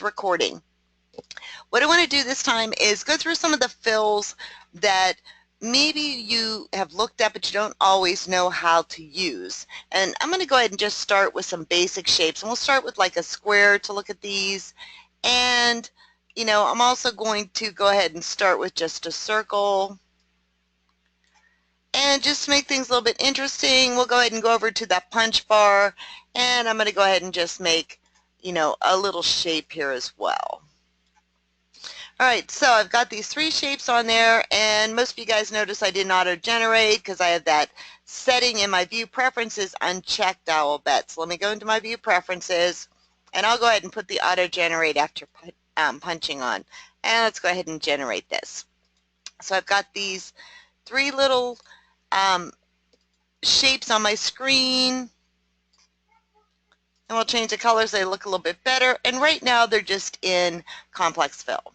with recording. What I want to do this time is go through some of the fills that maybe you have looked at but you don't always know how to use. And I'm going to go ahead and just start with some basic shapes. And we'll start with like a square to look at these. And, you know, I'm also going to go ahead and start with just a circle. And just to make things a little bit interesting, we'll go ahead and go over to that punch bar. And I'm going to go ahead and just make, you know, a little shape here as well. Alright, so I've got these three shapes on there, and most of you guys notice I didn't auto-generate because I have that setting in my view preferences unchecked, I will bet. So let me go into my view preferences, and I'll go ahead and put the auto-generate after punching on. And let's go ahead and generate this. So I've got these three little shapes on my screen, and we'll change the colors so they look a little bit better. And right now they're just in complex fill.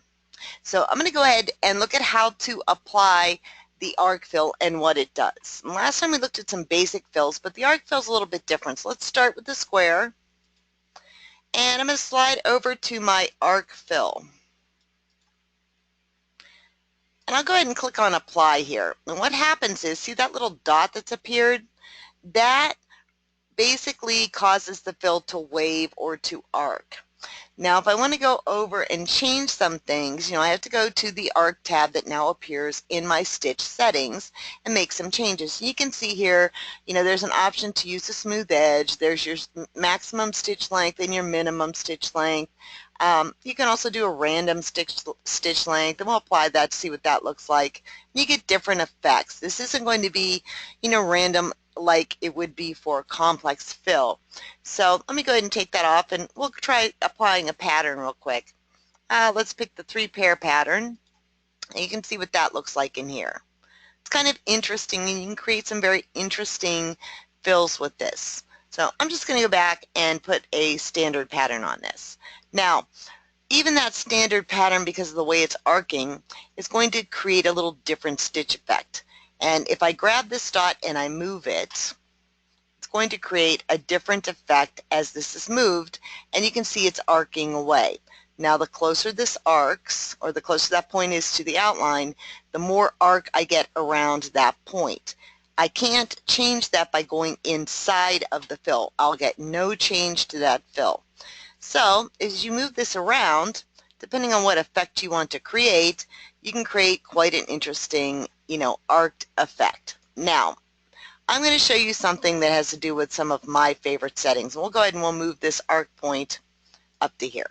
So I'm going to go ahead and look at how to apply the arc fill and what it does. And last time we looked at some basic fills, but the arc fill is a little bit different. So let's start with the square. And I'm going to slide over to my arc fill. And I'll go ahead and click on apply here. And what happens is, see that little dot that's appeared? That basically causes the fill to wave or to arc. Now if I want to go over and change some things, you know, I have to go to the arc tab that now appears in my stitch settings and make some changes. You can see here, you know, there's an option to use a smooth edge. There's your maximum stitch length and your minimum stitch length. You can also do a random stitch length, and we'll apply that to see what that looks like. You get different effects. This isn't going to be, you know, random like it would be for complex fill. So let me go ahead and take that off, and we'll try applying a pattern real quick. Let's pick the 3-pair pattern, and you can see what that looks like in here. It's kind of interesting, and you can create some very interesting fills with this. So I'm just going to go back and put a standard pattern on this. Now, even that standard pattern, because of the way it's arcing, is going to create a little different stitch effect. And if I grab this dot and I move it, it's going to create a different effect as this is moved, and you can see it's arcing away. Now the closer this arcs, or the closer that point is to the outline, the more arc I get around that point. I can't change that by going inside of the fill. I'll get no change to that fill. So as you move this around, depending on what effect you want to create, you can create quite an interesting, you know, arced effect. Now, I'm going to show you something that has to do with some of my favorite settings. We'll go ahead and we'll move this arc point up to here.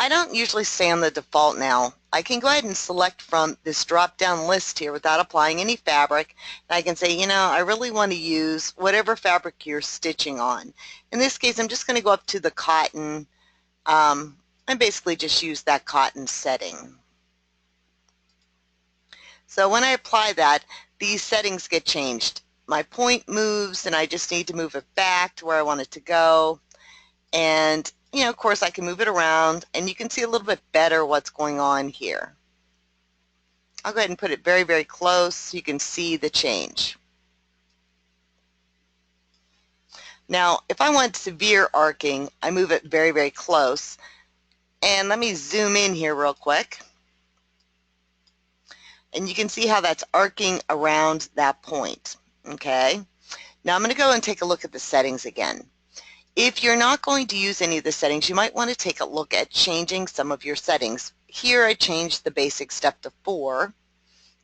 I don't usually stay on the default now. I can go ahead and select from this drop-down list here without applying any fabric. And I can say, you know, I really want to use whatever fabric you're stitching on. In this case, I'm just going to go up to the cotton and basically just use that cotton setting. So when I apply that, these settings get changed. My point moves, and I just need to move it back to where I want it to go. And, you know, of course, I can move it around, and you can see a little bit better what's going on here. I'll go ahead and put it very, very close so you can see the change. Now, if I want severe arcing, I move it very, very close. And let me zoom in here real quick. And you can see how that's arcing around that point. Okay. Now I'm going to go and take a look at the settings again. If you're not going to use any of the settings, you might want to take a look at changing some of your settings. Here I changed the basic step to 4.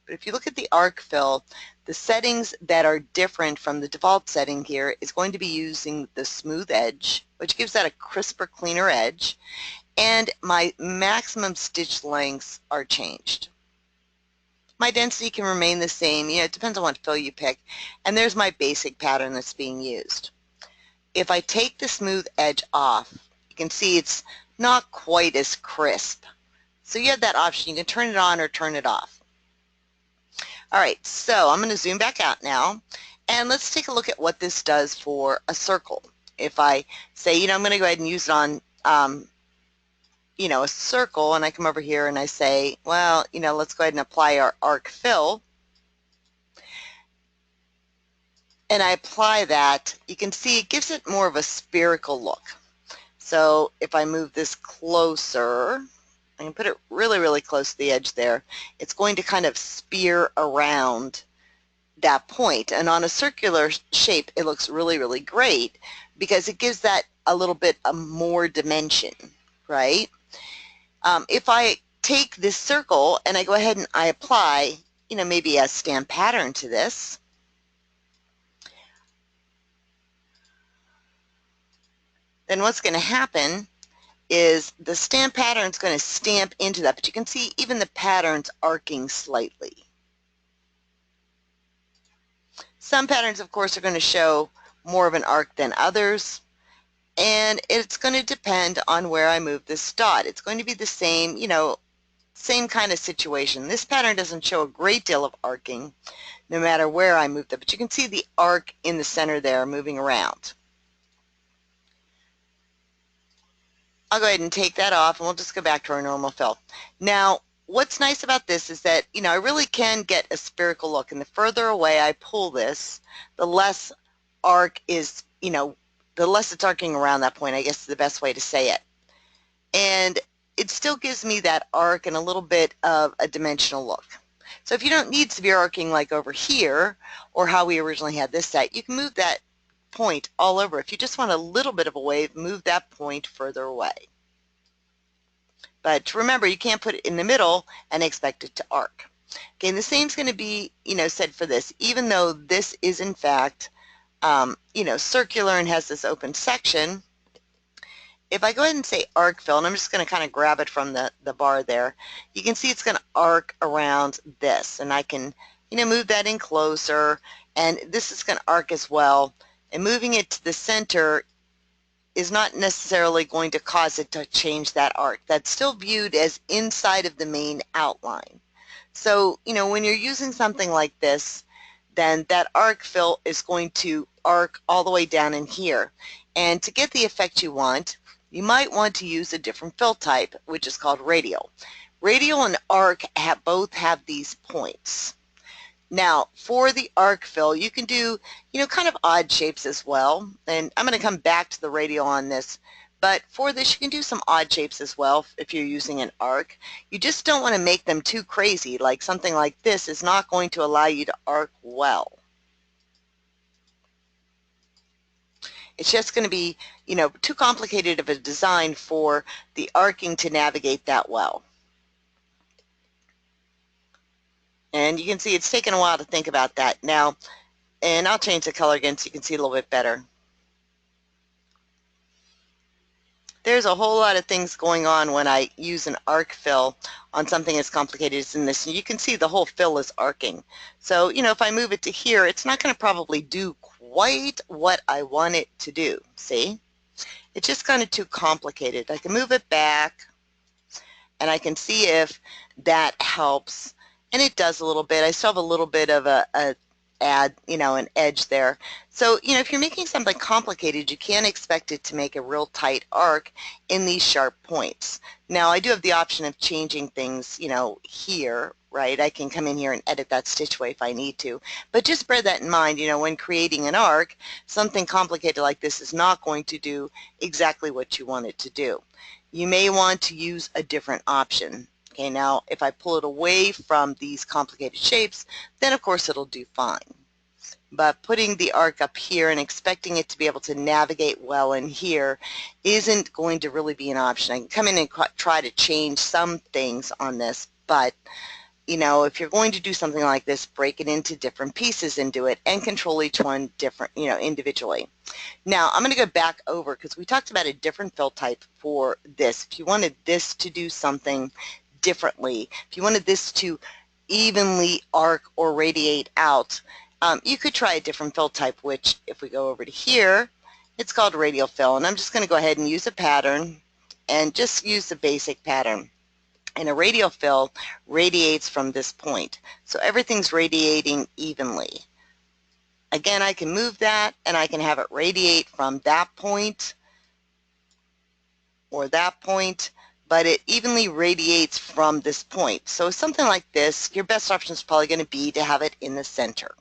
But if you look at the arc fill, the settings that are different from the default setting here is going to be using the smooth edge, which gives that a crisper, cleaner edge. And my maximum stitch lengths are changed. My density can remain the same. You know, it depends on what fill you pick. And there's my basic pattern that's being used. If I take the smooth edge off, you can see it's not quite as crisp. So you have that option. You can turn it on or turn it off. All right, so I'm going to zoom back out now, and let's take a look at what this does for a circle. If I say, you know, I'm going to go ahead and use it on, you know, a circle, and I come over here and I say, well, you know, let's go ahead and apply our arc fill. And I apply that, you can see it gives it more of a spherical look. So if I move this closer, I can put it really, really close to the edge there. It's going to kind of spear around that point. And on a circular shape, it looks really, really great because it gives that a little bit more dimension, right? If I take this circle and I go ahead and I apply, maybe a stamp pattern to this, then what's going to happen is the stamp pattern is going to stamp into that, but you can see even the pattern's arcing slightly. Some patterns, of course, are going to show more of an arc than others, and it's going to depend on where I move this dot. It's going to be the same, same kind of situation. This pattern doesn't show a great deal of arcing no matter where I move them, but you can see the arc in the center there moving around. I'll go ahead and take that off and we'll just go back to our normal fill. Now, what's nice about this is that, I really can get a spherical look, and the further away I pull this, the less arc is, the less it's arcing around that point, I guess is the best way to say it. And it still gives me that arc and a little bit of a dimensional look. So if you don't need severe arcing like over here, or how we originally had this set, you can move that point all over. If you just want a little bit of a wave, move that point further away. But remember, you can't put it in the middle and expect it to arc. Okay, and the same is going to be, said for this, even though this is in fact, circular and has this open section. If I go ahead and say arc fill, and I'm just going to kind of grab it from the bar there, you can see it's going to arc around this, and I can, move that in closer, and this is going to arc as well. And moving it to the center is not necessarily going to cause it to change that arc. That's still viewed as inside of the main outline. So, when you're using something like this, then that arc fill is going to arc all the way down in here. And to get the effect you want, you might want to use a different fill type, which is called radial. Radial and arc both have these points. Now, for the arc fill, you can do, kind of odd shapes as well. And I'm going to come back to the radial on this. But for this, you can do some odd shapes as well if you're using an arc. You just don't want to make them too crazy. Like something like this is not going to allow you to arc well. It's just going to be, too complicated of a design for the arcing to navigate that well. And you can see it's taken a while to think about that now. And I'll change the color again so you can see a little bit better. There's a whole lot of things going on when I use an arc fill on something as complicated as in this. And you can see the whole fill is arcing. So, if I move it to here, it's not going to probably do quite what I want it to do. See? It's just kind of too complicated. I can move it back, and I can see if that helps. And it does a little bit. I still have a little bit of an edge there. So, if you're making something complicated, you can't expect it to make a real tight arc in these sharp points. Now, I do have the option of changing things, here, right? I can come in here and edit that stitch away if I need to. But just bear that in mind, when creating an arc, something complicated like this is not going to do exactly what you want it to do. You may want to use a different option. Okay, now if I pull it away from these complicated shapes, then of course it'll do fine. But putting the arc up here and expecting it to be able to navigate well in here isn't going to really be an option. I can come in and try to change some things on this, but if you're going to do something like this, break it into different pieces and do it, and control each one different, individually. Now, I'm going to go back over because we talked about a different fill type for this. If you wanted this to do something differently, if you wanted this to evenly arc or radiate out, you could try a different fill type, which if we go over to here, it's called radial fill. And I'm just going to go ahead and use a pattern and just use the basic pattern. And a radial fill radiates from this point. So everything's radiating evenly. Again, I can move that and I can have it radiate from that point or that point, but it evenly radiates from this point. So something like this, your best option is probably going to be to have it in the center.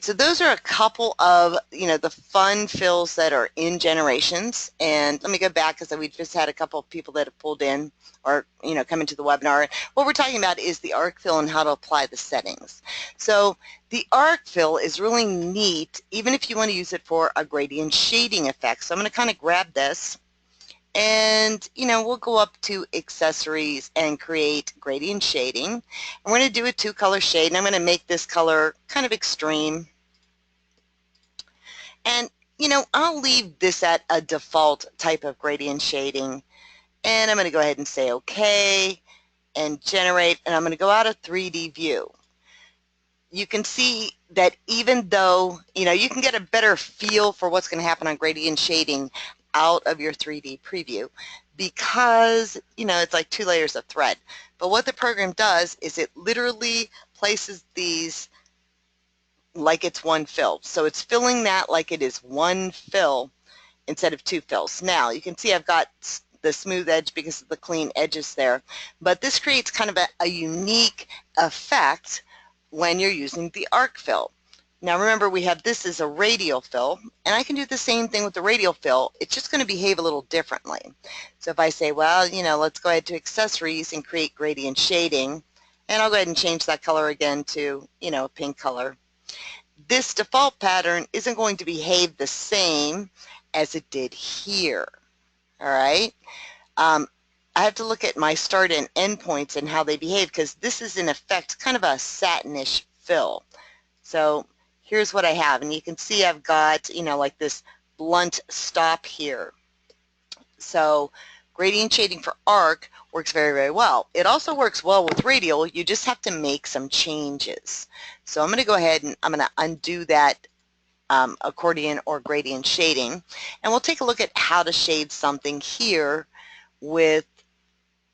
So those are a couple of, the fun fills that are in Generations. And let me go back because we just had a couple of people that have pulled in or, come into the webinar. What we're talking about is the arc fill and how to apply the settings. So the arc fill is really neat, even if you want to use it for a gradient shading effect. So I'm going to kind of grab this and, we'll go up to accessories and create gradient shading. And we're going to do a 2-color shade, and I'm going to make this color kind of extreme. And, I'll leave this at a default type of gradient shading. And I'm going to go ahead and say OK and generate. And I'm going to go out of 3D view. You can see that even though, you can get a better feel for what's going to happen on gradient shading out of your 3D preview because, it's like 2 layers of thread. But what the program does is it literally places these like it's one fill. So it's filling that like it is one fill instead of 2 fills. Now you can see I've got the smooth edge because of the clean edges there, but this creates kind of a unique effect when you're using the arc fill. Now remember, we have this as a radial fill, and I can do the same thing with the radial fill. It's just going to behave a little differently. So if I say, well, let's go ahead to accessories and create gradient shading, and I'll go ahead and change that color again to, a pink color. This default pattern isn't going to behave the same as it did here. All right. I have to look at my start and end points and how they behave because this is in effect kind of a satinish fill. So here's what I have, and you can see I've got, like this blunt stop here. So gradient shading for arc works very, very well. It also works well with radial. You just have to make some changes. So I'm going to go ahead and I'm going to undo that accordion or gradient shading, and we'll take a look at how to shade something here with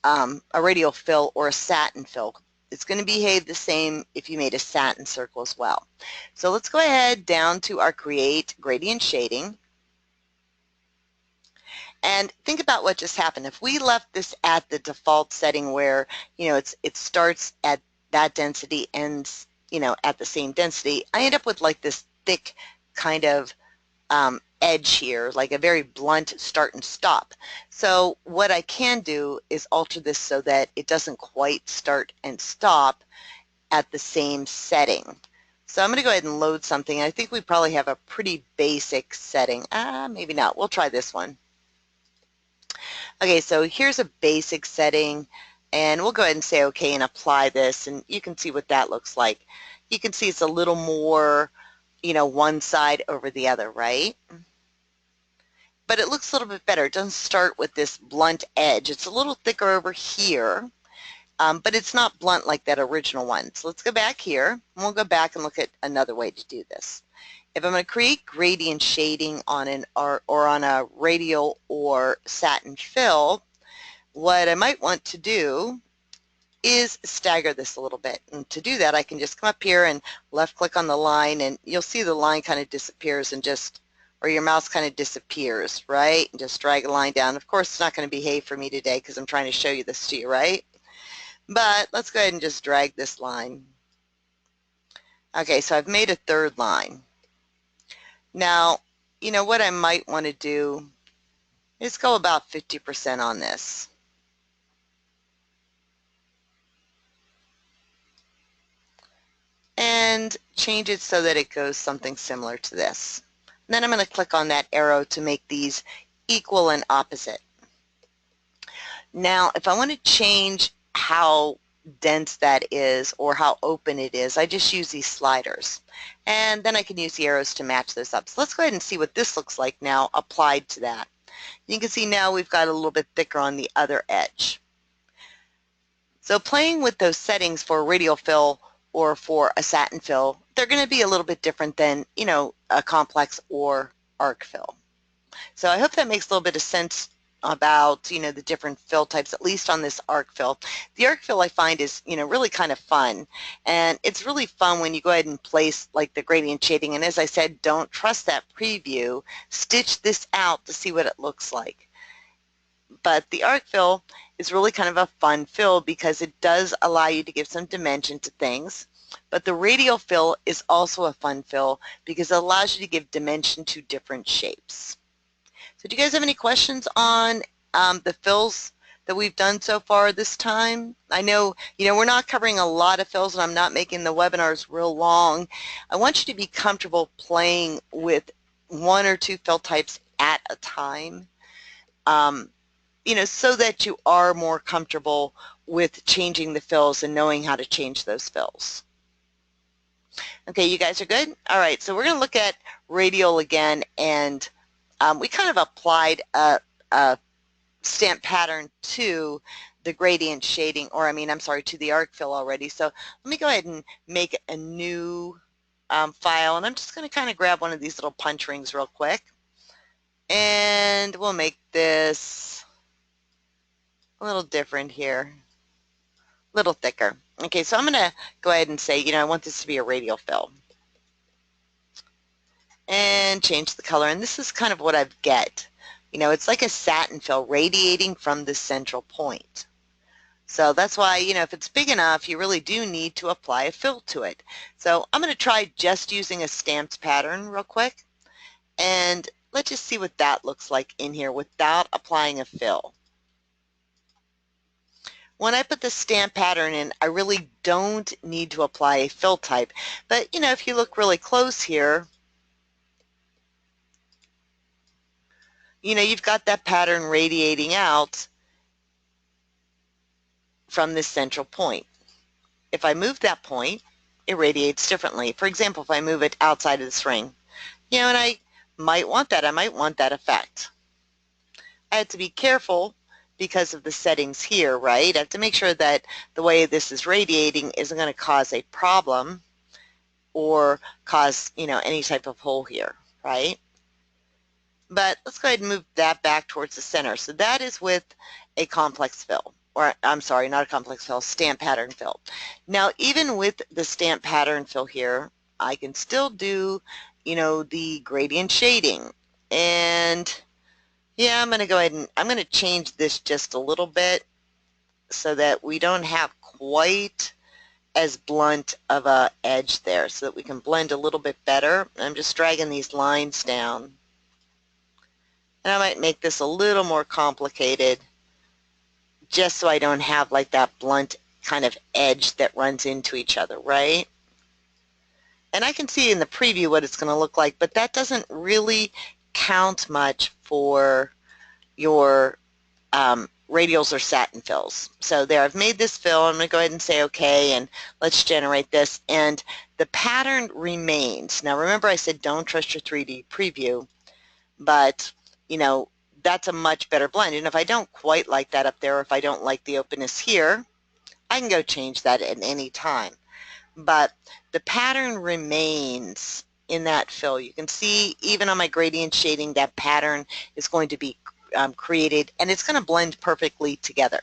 a radial fill or a satin fill. It's going to behave the same if you made a satin circle as well. So let's go ahead down to our create gradient shading. And think about what just happened. If we left this at the default setting where, it starts at that density, ends, at the same density, I end up with like this thick kind of edge here, like a very blunt start and stop. So what I can do is alter this so that it doesn't quite start and stop at the same setting. So I'm going to go ahead and load something. I think we probably have a pretty basic setting. Maybe not. We'll try this one. Okay, so here's a basic setting, and we'll go ahead and say OK and apply this, and you can see what that looks like. You can see it's a little more, one side over the other, right? But it looks a little bit better. It doesn't start with this blunt edge. It's a little thicker over here, but it's not blunt like that original one. So let's go back here, and we'll go back and look at another way to do this. If I'm going to create gradient shading on an or on a radial or satin fill, what I might want to do is stagger this a little bit. And to do that, I can just come up here and left click on the line, and you'll see the line kind of disappears and or your mouse kind of disappears, right? And just drag a line down. Of course, it's not going to behave for me today because I'm trying to show you this to you, right? But let's go ahead and just drag this line. Okay, so I've made a third line. Now, what I might want to do is go about 50% on this. And change it so that it goes something similar to this. And then I'm going to click on that arrow to make these equal and opposite. Now, if I want to change how dense that is or how open it is, I just use these sliders. And then I can use the arrows to match those up. So let's go ahead and see what this looks like now applied to that. You can see now we've got a little bit thicker on the other edge. So playing with those settings for a radial fill or for a satin fill, they're going to be a little bit different than, a complex or arc fill. So I hope that makes a little bit of sense about, the different fill types, at least on this arc fill. The arc fill I find is, really kind of fun. And it's really fun when you go ahead and place like the gradient shading. And as I said, don't trust that preview. Stitch this out to see what it looks like. But the arc fill is really kind of a fun fill because it does allow you to give some dimension to things. But the radial fill is also a fun fill because it allows you to give dimension to different shapes. So do you guys have any questions on the fills that we've done so far this time? I know, we're not covering a lot of fills and I'm not making the webinars real long. I want you to be comfortable playing with one or two fill types at a time, so that you are more comfortable with changing the fills and knowing how to change those fills. Okay, you guys are good? All right, so we're going to look at radial again, and we kind of applied a stamp pattern to the gradient shading, or to the arc fill already. So let me go ahead and make a new file, and I'm just going to kind of grab one of these little punch rings real quick, and we'll make this a little different here, a little thicker. Okay, so I'm going to go ahead and say, I want this to be a radial fill, and change the color, and this is kind of what I get. It's like a satin fill radiating from the central point. So that's why, if it's big enough, you really do need to apply a fill to it. So I'm going to try just using a stamped pattern real quick, and let's just see what that looks like in here without applying a fill. When I put the stamp pattern in, I really don't need to apply a fill type. But, if you look really close here, you've got that pattern radiating out from this central point. If I move that point, it radiates differently. For example, if I move it outside of this ring, and I might want that. I might want that effect. I have to be careful because of the settings here, right? I have to make sure that the way this is radiating isn't going to cause a problem or cause, any type of hole here, right? But let's go ahead and move that back towards the center. So that is with a complex fill, or I'm sorry, not a complex fill, stamp pattern fill. Now, even with the stamp pattern fill here, I can still do, the gradient shading. And yeah, I'm going to go ahead and I'm going to change this just a little bit so that we don't have quite as blunt of a edge there, so that we can blend a little bit better. I'm just dragging these lines down. And I might make this a little more complicated just so I don't have like that blunt kind of edge that runs into each other, right? And I can see in the preview what it's going to look like, but that doesn't really count much for your radials or satin fills. So there, I've made this fill. I'm going to go ahead and say OK, and let's generate this. And the pattern remains. Now remember I said don't trust your 3D preview, but that's a much better blend. And if I don't quite like that up there, or if I don't like the openness here, I can go change that at any time. But the pattern remains in that fill. You can see even on my gradient shading, that pattern is going to be created, and it's going to blend perfectly together.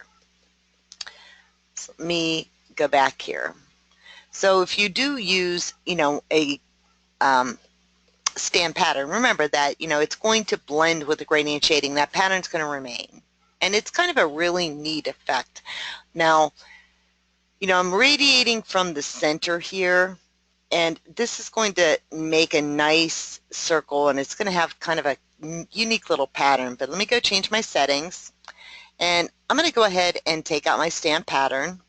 So let me go back here. So if you do use, a stamp pattern, remember that, it's going to blend with the gradient shading. That pattern's going to remain. And it's kind of a really neat effect. Now, I'm radiating from the center here, and this is going to make a nice circle, and it's going to have kind of a unique little pattern. But let me go change my settings, and I'm going to go ahead and take out my stamp pattern.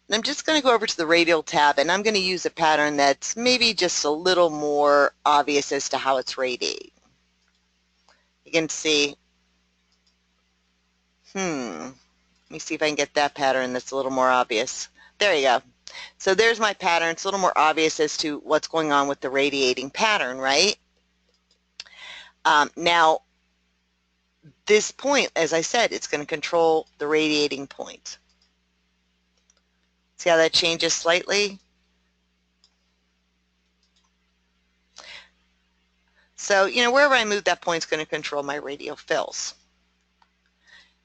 And I'm just going to go over to the radial tab, and I'm going to use a pattern that's maybe just a little more obvious as to how it's radiating. You can see, let me see if I can get that pattern that's a little more obvious. There you go. So there's my pattern. It's a little more obvious as to what's going on with the radiating pattern, right? Now, this point, as I said, it's going to control the radiating point. See how that changes slightly? So, wherever I move that point is going to control my radial fills.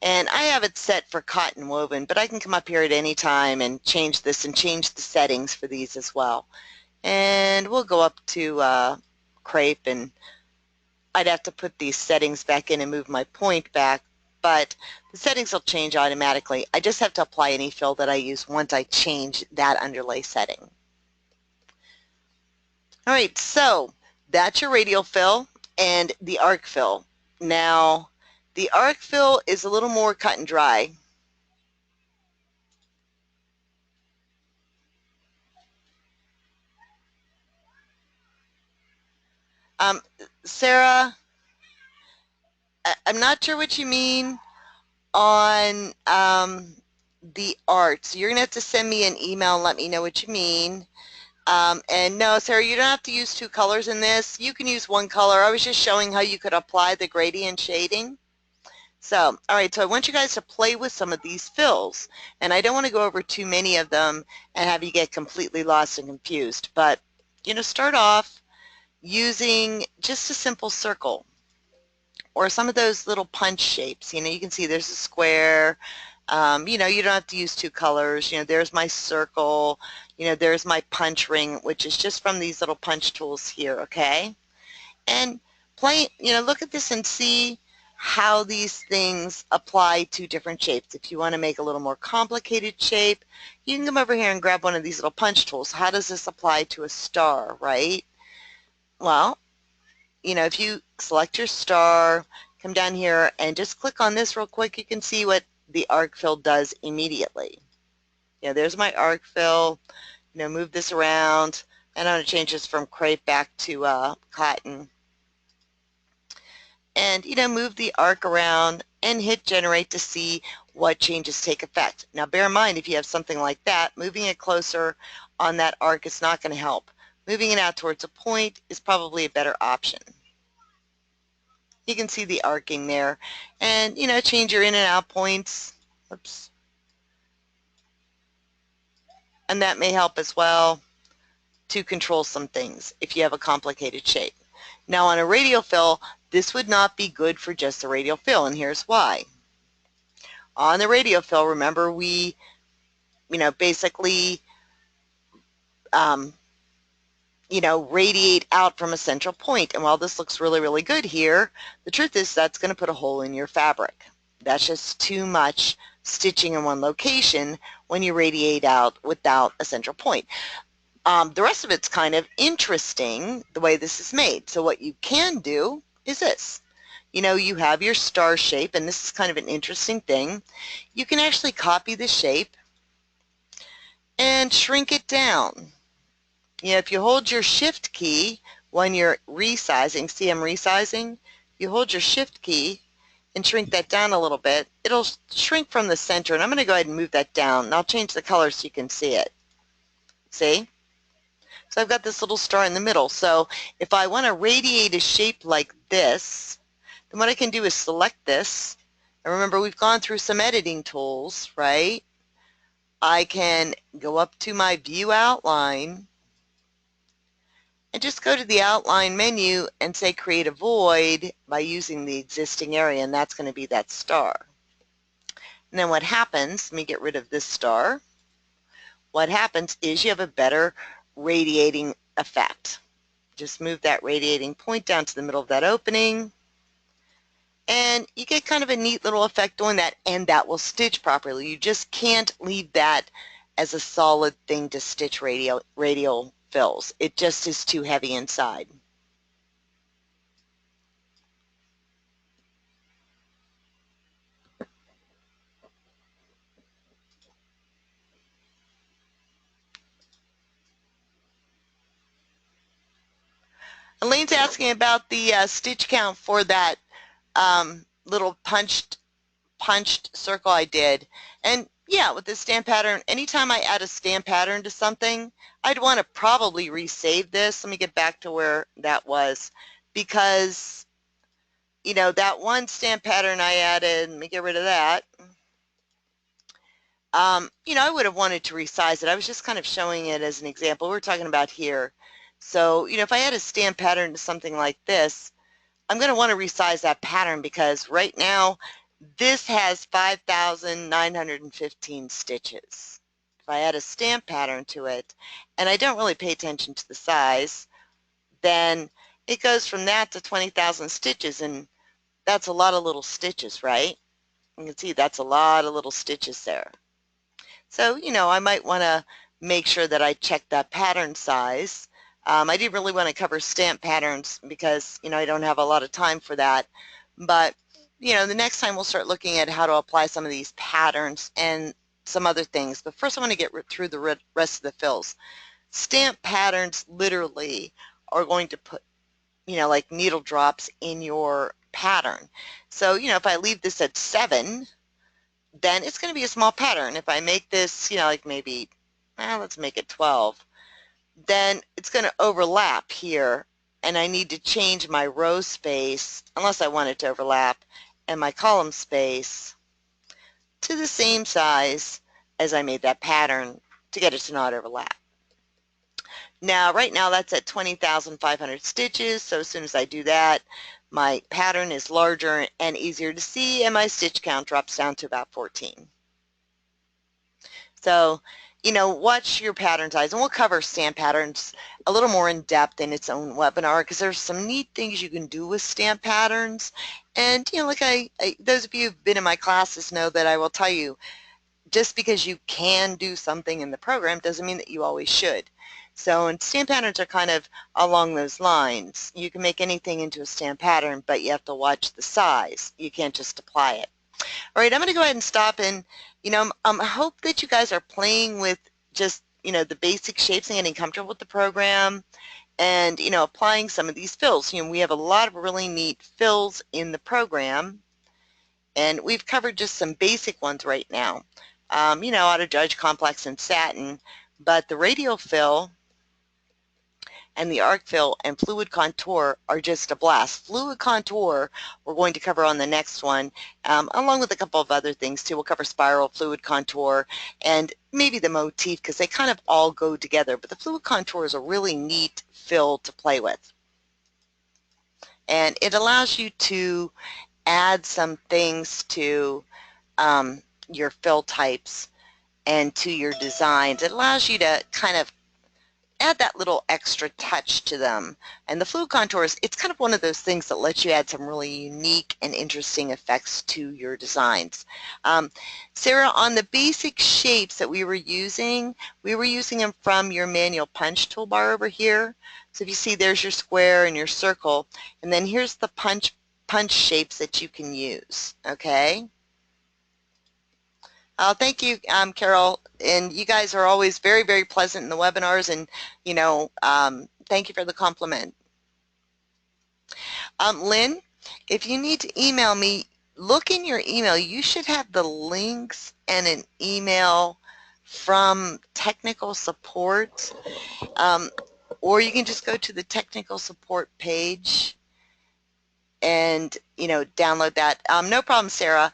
And I have it set for cotton woven, but I can come up here at any time and change this and change the settings for these as well. And we'll go up to crepe, and I'd have to put these settings back in and move my point back, but the settings will change automatically. I just have to apply any fill that I use once I change that underlay setting. All right, so that's your radial fill and the arc fill. Now, the arc fill is a little more cut and dry. Um, Sarah, I'm not sure what you mean on the art. So you're going to have to send me an email and let me know what you mean. And no, Sarah, you don't have to use two colors in this. You can use one color. I was just showing how you could apply the gradient shading. So, all right, so I want you guys to play with some of these fills. And I don't want to go over too many of them and have you get completely lost and confused. But, start off using just a simple circle or some of those little punch shapes. You can see there's a square. You don't have to use two colors. There's my circle. There's my punch ring, which is just from these little punch tools here, okay? And look at this and see how these things apply to different shapes. If you want to make a little more complicated shape, you can come over here and grab one of these little punch tools. How does this apply to a star, right? Well, if you select your star, come down here and just click on this real quick, you can see what the arc fill does immediately. There's my arc fill. Move this around, and I'm going to change this from crepe back to cotton. And move the arc around and hit generate to see what changes take effect. Now bear in mind, if you have something like that, moving it closer on that arc is not going to help. Moving it out towards a point is probably a better option. You can see the arcing there, and change your in and out points. Oops. And that may help as well to control some things if you have a complicated shape. Now on a radial fill, this would not be good for just the radial fill, and here's why. On the radial fill, remember we, basically, radiate out from a central point. And while this looks really, really good here, the truth is that's going to put a hole in your fabric. That's just too much stitching in one location when you radiate out without a central point. The rest of it's kind of interesting the way this is made. So what you can do is this. You have your star shape, and this is kind of an interesting thing. You can actually copy the shape and shrink it down. If you hold your shift key when you're resizing, see I'm resizing, you hold your shift key and shrink that down a little bit, it'll shrink from the center, and I'm going to go ahead and move that down, and I'll change the color so you can see it. See? So I've got this little star in the middle. So if I want to radiate a shape like this, then what I can do is select this. And remember, we've gone through some editing tools, right? I can go up to my view outline and just go to the outline menu and say create a void by using the existing area, and that's going to be that star. And then what happens, let me get rid of this star. What happens is you have a better radiating effect. Just move that radiating point down to the middle of that opening, and you get kind of a neat little effect doing that, and that will stitch properly. You just can't leave that as a solid thing to stitch radial fills. It just is too heavy inside. Elaine's asking about the stitch count for that little punched circle I did. And yeah, with the stamp pattern, anytime I add a stamp pattern to something, I'd want to probably resave this. Let me get back to where that was, because that one stamp pattern I added, let me get rid of that. I would have wanted to resize it. I was just kind of showing it as an example. We're talking about here. So, if I add a stamp pattern to something like this, I'm going to want to resize that pattern, because right now this has 5,915 stitches. If I add a stamp pattern to it, and I don't really pay attention to the size, then it goes from that to 20,000 stitches, and that's a lot of little stitches, right? You can see that's a lot of little stitches there. So, I might want to make sure that I check that pattern size I didn't really want to cover stamp patterns because, I don't have a lot of time for that. But, the next time we'll start looking at how to apply some of these patterns and some other things. But first I want to get through the rest of the fills. Stamp patterns literally are going to put, like needle drops in your pattern. So, if I leave this at 7, then it's going to be a small pattern. If I make this, like maybe, let's make it 12, then it's going to overlap here, and I need to change my row space, unless I want it to overlap, and my column space to the same size as I made that pattern to get it to not overlap. Now, right now that's at 20,500 stitches, so as soon as I do that, my pattern is larger and easier to see, and my stitch count drops down to about 14. So, watch your pattern size, and we'll cover stamp patterns a little more in depth in its own webinar because there's some neat things you can do with stamp patterns. And, like those of you who've been in my classes know that I will tell you, just because you can do something in the program doesn't mean that you always should. So, and stamp patterns are kind of along those lines. You can make anything into a stamp pattern, but you have to watch the size. You can't just apply it. All right, I'm going to go ahead and stop, and I hope that you guys are playing with just the basic shapes and getting comfortable with the program, and applying some of these fills. We have a lot of really neat fills in the program, and we've covered just some basic ones right now. Auto Judge, Complex, and Satin, but the radial fill and the arc fill and fluid contour are just a blast. Fluid contour we're going to cover on the next one, along with a couple of other things too. We'll cover spiral, fluid contour, and maybe the motif because they kind of all go together. But the fluid contour is a really neat fill to play with. And it allows you to add some things to your fill types and to your designs. It allows you to kind of add that little extra touch to them. And the fluid contours, it's kind of one of those things that lets you add some really unique and interesting effects to your designs. Sarah, on the basic shapes that we were using them from your manual punch toolbar over here. So if you see, there's your square and your circle, and then here's the punch shapes that you can use, okay? Thank you, Carol, and you guys are always very, very pleasant in the webinars, and thank you for the compliment. Lynn, if you need to email me, look in your email. You should have the links and an email from technical support, or you can just go to the technical support page and download that. No problem, Sarah.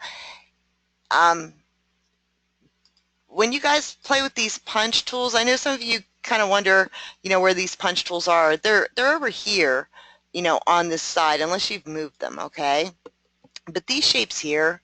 When you guys play with these punch tools, I know some of you kind of wonder, where these punch tools are. They're over here, on this side, unless you've moved them, okay? But these shapes here,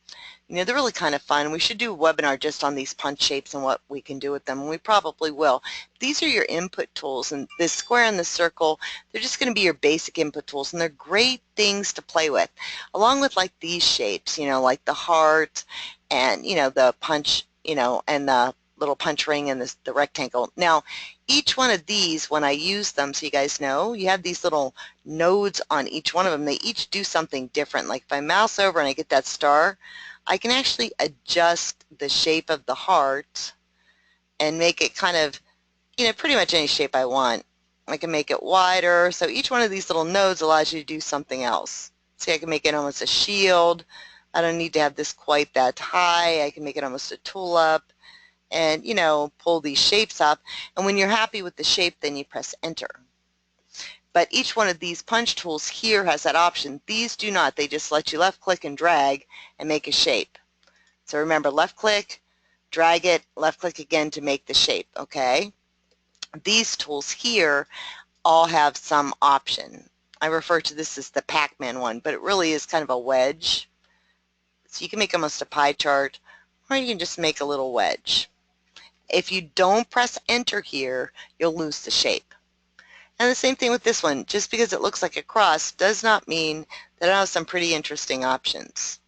they're really kind of fun. We should do a webinar just on these punch shapes and what we can do with them, and we probably will. These are your input tools, and this square and the circle, they're just going to be your basic input tools, and they're great things to play with, along with like these shapes, like the heart and, the punch, and the little punch ring and the rectangle. Now, each one of these, when I use them, so you guys know, you have these little nodes on each one of them. They each do something different. Like if I mouse over and I get that star, I can actually adjust the shape of the heart and make it kind of, pretty much any shape I want. I can make it wider. So each one of these little nodes allows you to do something else. See, I can make it almost a shield. I don't need to have this quite that high. I can make it almost a tulip and, pull these shapes up. And when you're happy with the shape, then you press enter. But each one of these punch tools here has that option. These do not. They just let you left click and drag and make a shape. So remember, left click, drag it, left click again to make the shape, okay? These tools here all have some option. I refer to this as the Pac-Man one, but it really is kind of a wedge. So you can make almost a pie chart, or you can just make a little wedge. If you don't press enter here, you'll lose the shape. And the same thing with this one. Just because it looks like a cross does not mean that it has some pretty interesting options.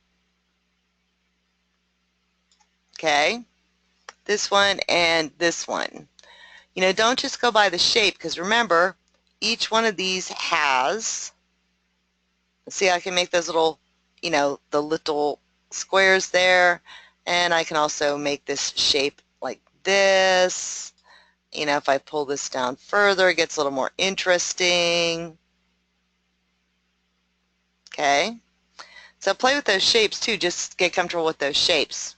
Okay? This one and this one. Don't just go by the shape, because remember, each one of these has, see, I can make those little, you know, the little squares there, and I can also make this shape like this. You know, if I pull this down further, it gets a little more interesting. Okay, so play with those shapes too, just get comfortable with those shapes.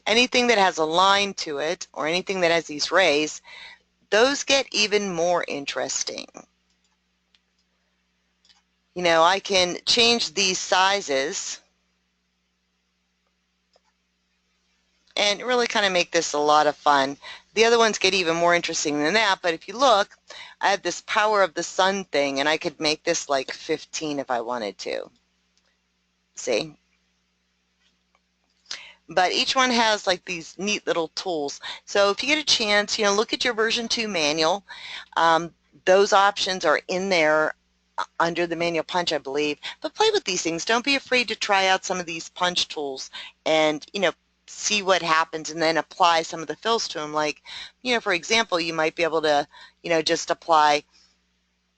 Anything that has a line to it, or anything that has these rays, those get even more interesting. You know, I can change these sizes and really kind of make this a lot of fun. The other ones get even more interesting than that, but if you look, I have this power of the sun thing, and I could make this like 15 if I wanted to. See? But each one has like these neat little tools. So if you get a chance, you know, look at your version 2 manual. Those options are in there under the manual punch, I believe. But play with these things. Don't be afraid to try out some of these punch tools and, you know, see what happens and then apply some of the fills to them. Like, you know, for example, you might be able to, you know, just apply,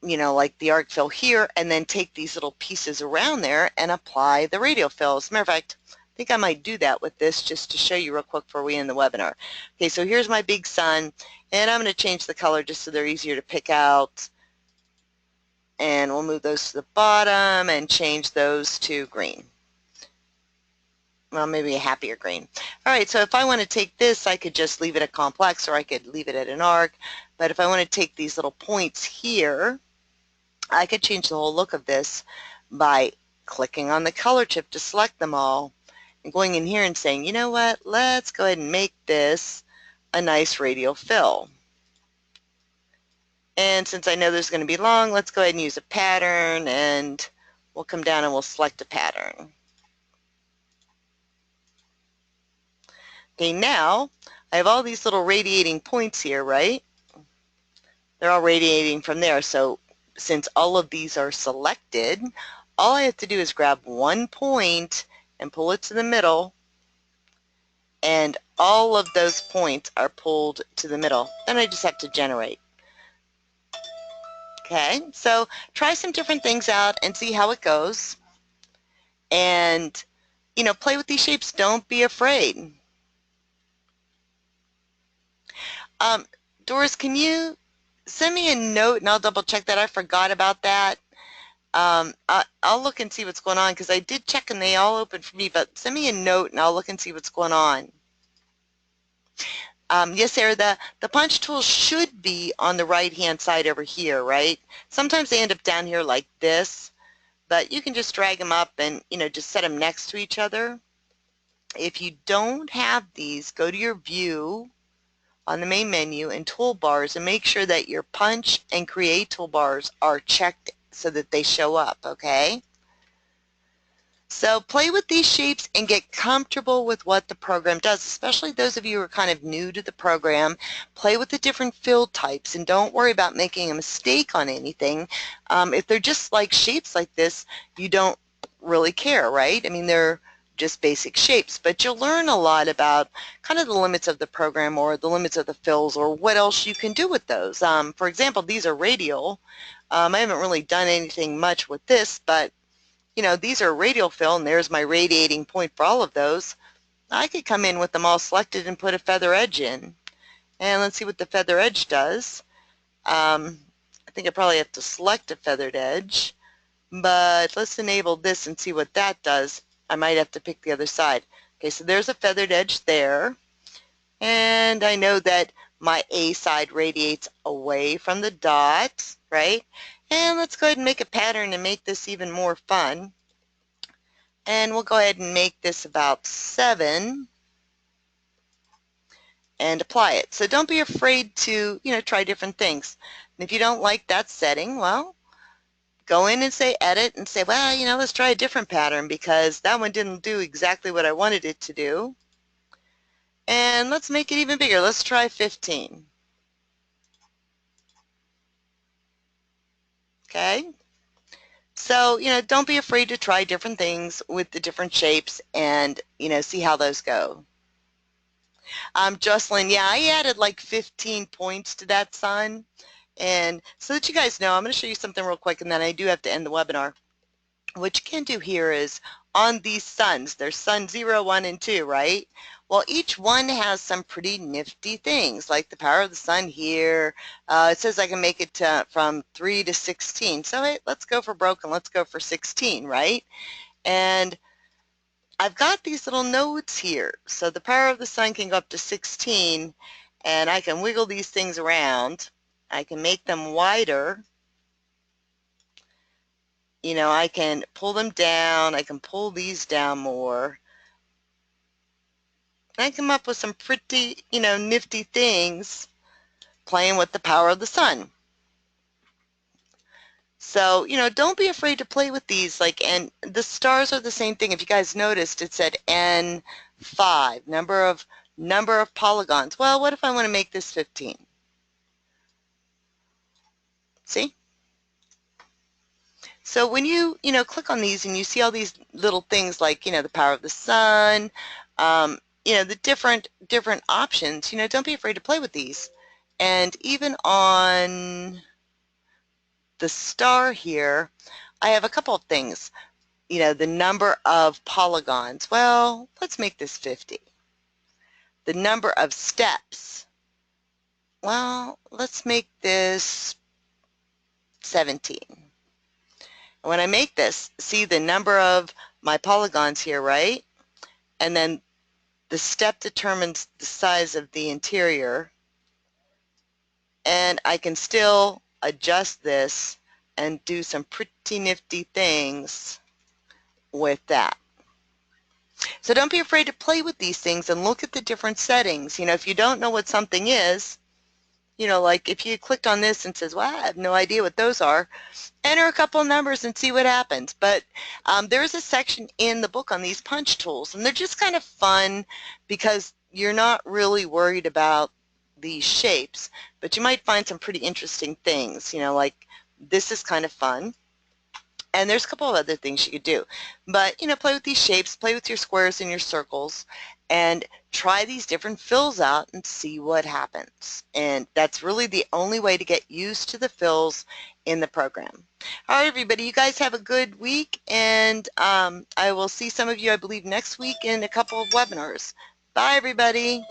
you know, like the arc fill here and then take these little pieces around there and apply the radial fill. As a matter of fact, I think I might do that with this just to show you real quick before we end the webinar. Okay, so here's my big sun, and I'm going to change the color just so they're easier to pick out. And we'll move those to the bottom and change those to green. Well, maybe a happier green. All right, so if I want to take this, I could just leave it at complex, or I could leave it at an arc. But if I want to take these little points here, I could change the whole look of this by clicking on the color chip to select them all and going in here and saying, you know what, let's go ahead and make this a nice radial fill. And since I know there's going to be long, let's go ahead and use a pattern, and we'll come down and we'll select a pattern. Okay, now I have all these little radiating points here, right? They're all radiating from there. So since all of these are selected, all I have to do is grab one point and pull it to the middle, and all of those points are pulled to the middle. Then I just have to generate. Okay, so try some different things out and see how it goes. And, you know, play with these shapes. Don't be afraid. Doris, can you send me a note and I'll double check that? I forgot about that. I'll look and see what's going on, because I did check and they all opened for me, but send me a note and I'll look and see what's going on. Yes, Sarah, the punch tool should be on the right-hand side over here, right? Sometimes they end up down here like this, but you can just drag them up and, you know, just set them next to each other. If you don't have these, go to your view on the main menu and toolbars and make sure that your punch and create toolbars are checked so that they show up, okay? So play with these shapes and get comfortable with what the program does, especially those of you who are kind of new to the program. Play with the different fill types and don't worry about making a mistake on anything. If they're just like shapes like this, you don't really care, right? I mean, they're just basic shapes, but you'll learn a lot about kind of the limits of the program or the limits of the fills or what else you can do with those. For example, these are radial. I haven't really done anything much with this, but you know, these are radial fill, and there's my radiating point for all of those. I could come in with them all selected and put a feather edge in. And let's see what the feather edge does. I think I probably have to select a feathered edge, but let's enable this and see what that does. I might have to pick the other side. Okay, so there's a feathered edge there. And I know that my A side radiates away from the dot, right? And let's go ahead and make a pattern and make this even more fun. And we'll go ahead and make this about 7 and apply it. So don't be afraid to, you know, try different things. And if you don't like that setting, well, go in and say edit and say, well, you know, let's try a different pattern because that one didn't do exactly what I wanted it to do. And let's make it even bigger. Let's try 15. Okay? So, you know, don't be afraid to try different things with the different shapes and, you know, see how those go. Jocelyn, yeah, I added like 15 points to that sun, And so that you guys know, I'm going to show you something real quick, and then I do have to end the webinar. What you can do here is on these suns, there's sun 0, 1, and 2, right? Well, each one has some pretty nifty things, like the power of the sun here. It says I can make it from 3 to 16. So hey, let's go for broken. Let's go for 16, right? And I've got these little nodes here. So the power of the sun can go up to 16, and I can wiggle these things around. I can make them wider. You know, I can pull them down. I can pull these down more. And I come up with some pretty, you know, nifty things playing with the power of the sun. So, you know, don't be afraid to play with these. Like, and the stars are the same thing. If you guys noticed, it said N5, number of polygons. Well, what if I want to make this 15? See? So when you know, click on these and you see all these little things like, you know, the power of the sun, you know, the different options, you know, don't be afraid to play with these. And even on the star here, I have a couple of things. You know, the number of polygons. Well, let's make this 50. The number of steps. Well, let's make this 17. When I make this, see the number of my polygons here, right? And then the step determines the size of the interior. And I can still adjust this and do some pretty nifty things with that. So don't be afraid to play with these things and look at the different settings. You know, if you don't know what something is, you know, like if you clicked on this and says, well, I have no idea what those are, enter a couple of numbers and see what happens. But there is a section in the book on these punch tools, and they're just kind of fun because you're not really worried about these shapes, but you might find some pretty interesting things. You know, like this is kind of fun. And there's a couple of other things you could do. But, you know, play with these shapes, play with your squares and your circles, and try these different fills out and see what happens. And that's really the only way to get used to the fills in the program. All right, everybody, you guys have a good week, and I will see some of you, I believe, next week in a couple of webinars. Bye, everybody.